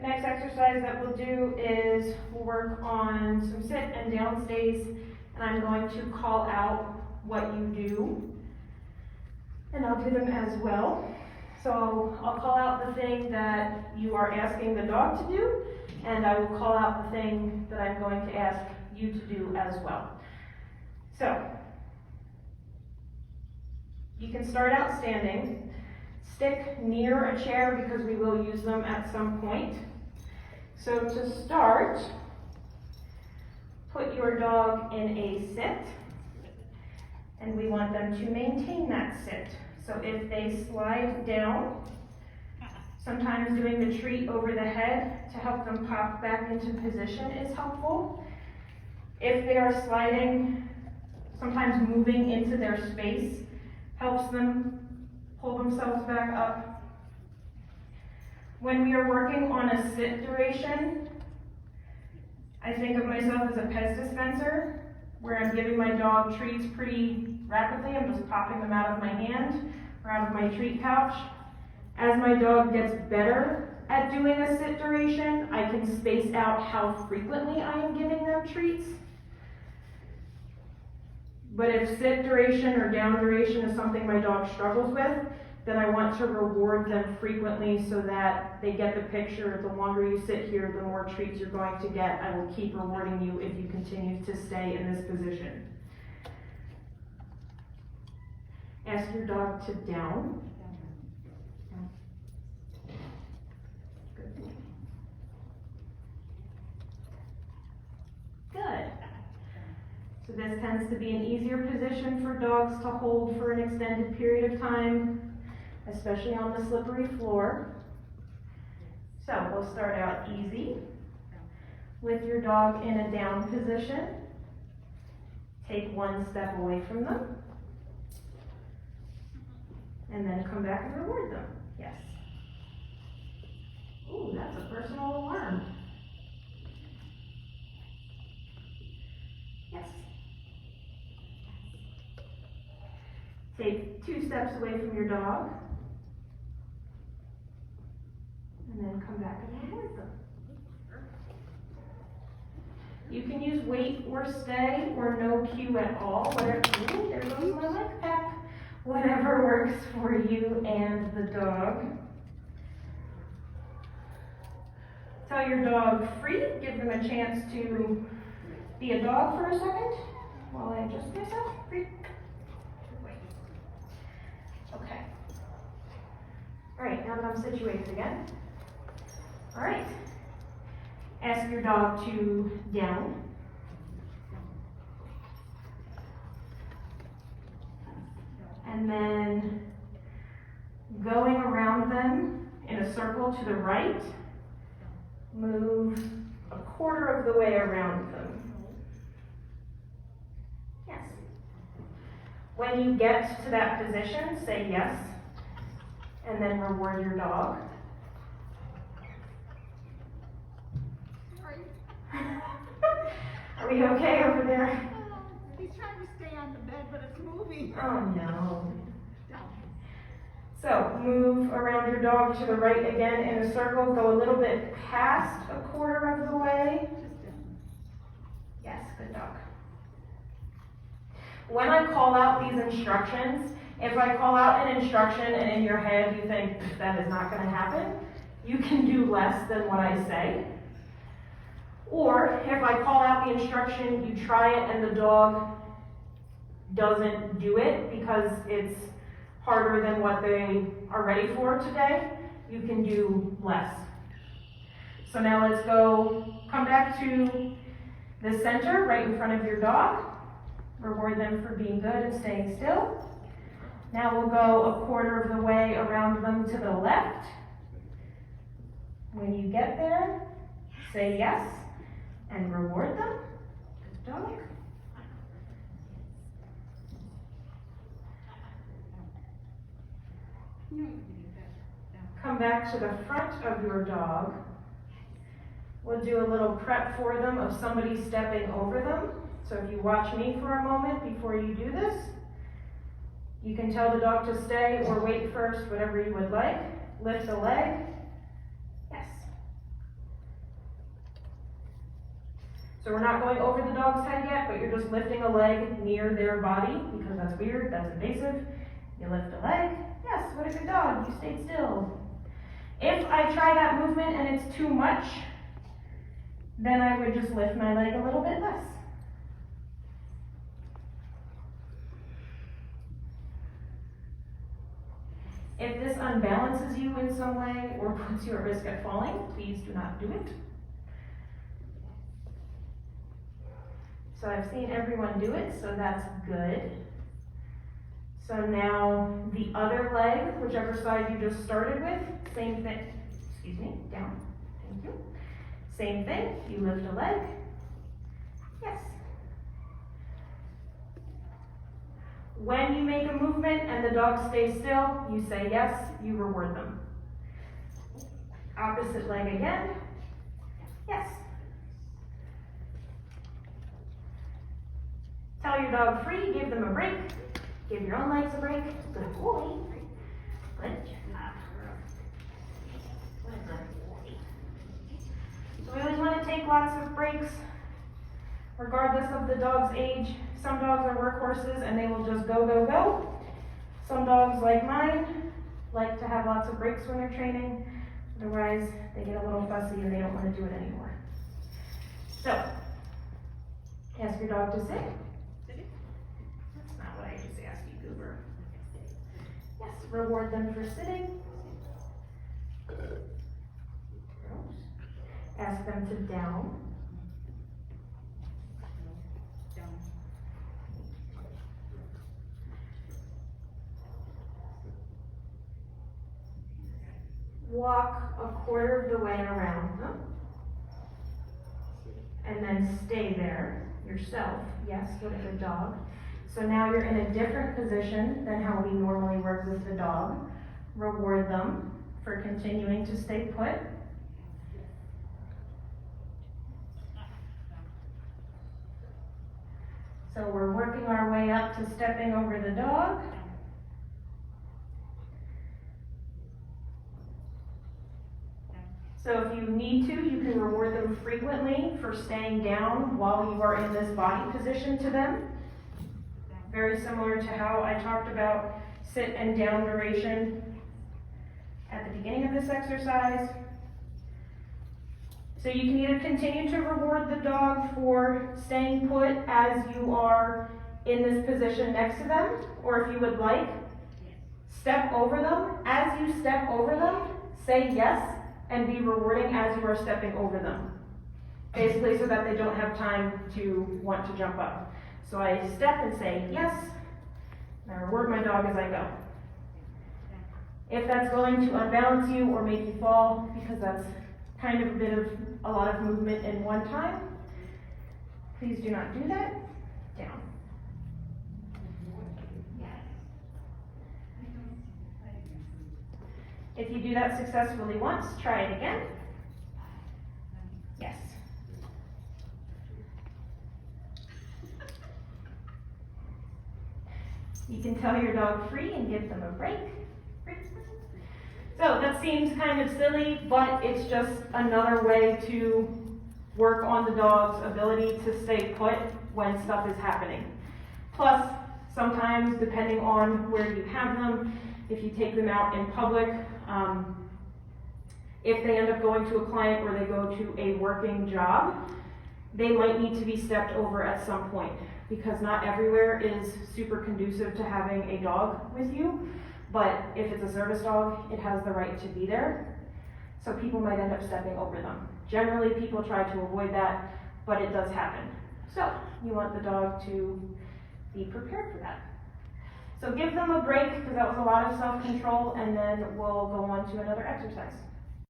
next exercise that we'll do is we'll work on some sit and down stays, and I'm going to call out what you do, and I'll do them as well. So I'll call out the thing that you are asking the dog to do, and I will call out the thing that I'm going to ask you to do as well. So you can start out standing. Stick near a chair because we will use them at some point. So to start, put your dog in a sit, and we want them to maintain that sit. So if they slide down, sometimes doing the treat over the head to help them pop back into position is helpful. If they are sliding, sometimes moving into their space helps them pull themselves back up. When we are working on a sit duration, I think of myself as a Pez dispenser, where I'm giving my dog treats pretty rapidly. I'm just popping them out of my hand or out of my treat pouch. As my dog gets better at doing a sit duration, I can space out how frequently I am giving them treats. But if sit duration or down duration is something my dog struggles with, then I want to reward them frequently so that they get the picture. The longer you sit here, the more treats you're going to get. I will keep rewarding you if you continue to stay in this position. Ask your dog to down. Good. So this tends to be an easier position for dogs to hold for an extended period of time, especially on the slippery floor. So we'll start out easy with your dog in a down position. Take one step away from them, and then come back and reward them. Yes. Ooh, that's a personal alarm. Yes. Take 2 steps away from your dog, and then come back and reward them. You can use wait or stay or no cue at all. Whatever, ooh, there goes my leg pep. Whatever works for you and the dog. Tell your dog free. Give them a chance to be a dog for a second while I adjust myself. Free. Okay. All right, now that I'm situated again. All right. Ask your dog to down. And then going around them in a circle to the right, move a quarter of the way around them. Yes. When you get to that position, say yes, and then reward your dog. Are we okay over there? He's trying to stay on the bed, but it's moving. Oh no. So move around your dog to the right again in a circle. Go a little bit past a quarter of the way. Yes, good dog. When I call out these instructions, if I call out an instruction and in your head you think that is not going to happen, you can do less than what I say. Or if I call out the instruction, you try it and the dog doesn't do it because it's harder than what they are ready for today, you can do less. So now let's go, come back to the center right in front of your dog. Reward them for being good and staying still. Now we'll go a quarter of the way around them to the left. When you get there, say yes and reward them. Good dog. Come back to the front of your dog. We'll do a little prep for them of somebody stepping over them. So if you watch me for a moment before you do this, you can tell the dog to stay or wait first, whatever you would like. Lift the leg. Yes. So we're not going over the dog's head yet, but you're just lifting a leg near their body, because that's weird, that's invasive. You lift a leg. Yes, what a good dog, you stayed still. If I try that movement and it's too much, then I would just lift my leg a little bit less. If this unbalances you in some way or puts you at risk of falling, please do not do it. So I've seen everyone do it, so that's good. So now the other leg, whichever side you just started with, same thing. Excuse me, down. Thank you. Same thing, you lift a leg. Yes. When you make a movement and the dog stays still, you say yes, you reward them. Opposite leg again. Yes. Tell your dog free, give them a break. Give your own legs a break. Good boy. Good job. Good boy. So we always want to take lots of breaks, regardless of the dog's age. Some dogs are workhorses and they will just go, go, go. Some dogs, like mine, like to have lots of breaks when they're training. Otherwise, they get a little fussy and they don't want to do it anymore. So, ask your dog to sit. That's not what I just asked you, Goober. Yes, reward them for sitting. Ask them to down. Walk a quarter of the way around them. And then stay there yourself. Yes, what a good dog. So now you're in a different position than how we normally work with the dog. Reward them for continuing to stay put. So we're working our way up to stepping over the dog. So if you need to, you can reward them frequently for staying down while you are in this body position to them. Very similar to how I talked about sit and down duration at the beginning of this exercise. So you can either continue to reward the dog for staying put as you are in this position next to them, or if you would like, step over them. As you step over them, say yes, and be rewarding as you are stepping over them. Basically so that they don't have time to want to jump up. So I step and say yes, and I reward my dog as I go. If that's going to unbalance you or make you fall, because that's kind of a lot of movement in one time, please do not do that. Down. If you do that successfully once, try it again. Yes. You can tell your dog free and give them a break. So that seems kind of silly, but it's just another way to work on the dog's ability to stay put when stuff is happening. Plus, sometimes, depending on where you have them, if you take them out in public, if they end up going to a client or they go to a working job, they might need to be stepped over at some point, because not everywhere is super conducive to having a dog with you. But if it's a service dog, it has the right to be there. So people might end up stepping over them. Generally, people try to avoid that, but it does happen. So you want the dog to be prepared for that. So give them a break, because that was a lot of self-control, and then we'll go on to another exercise.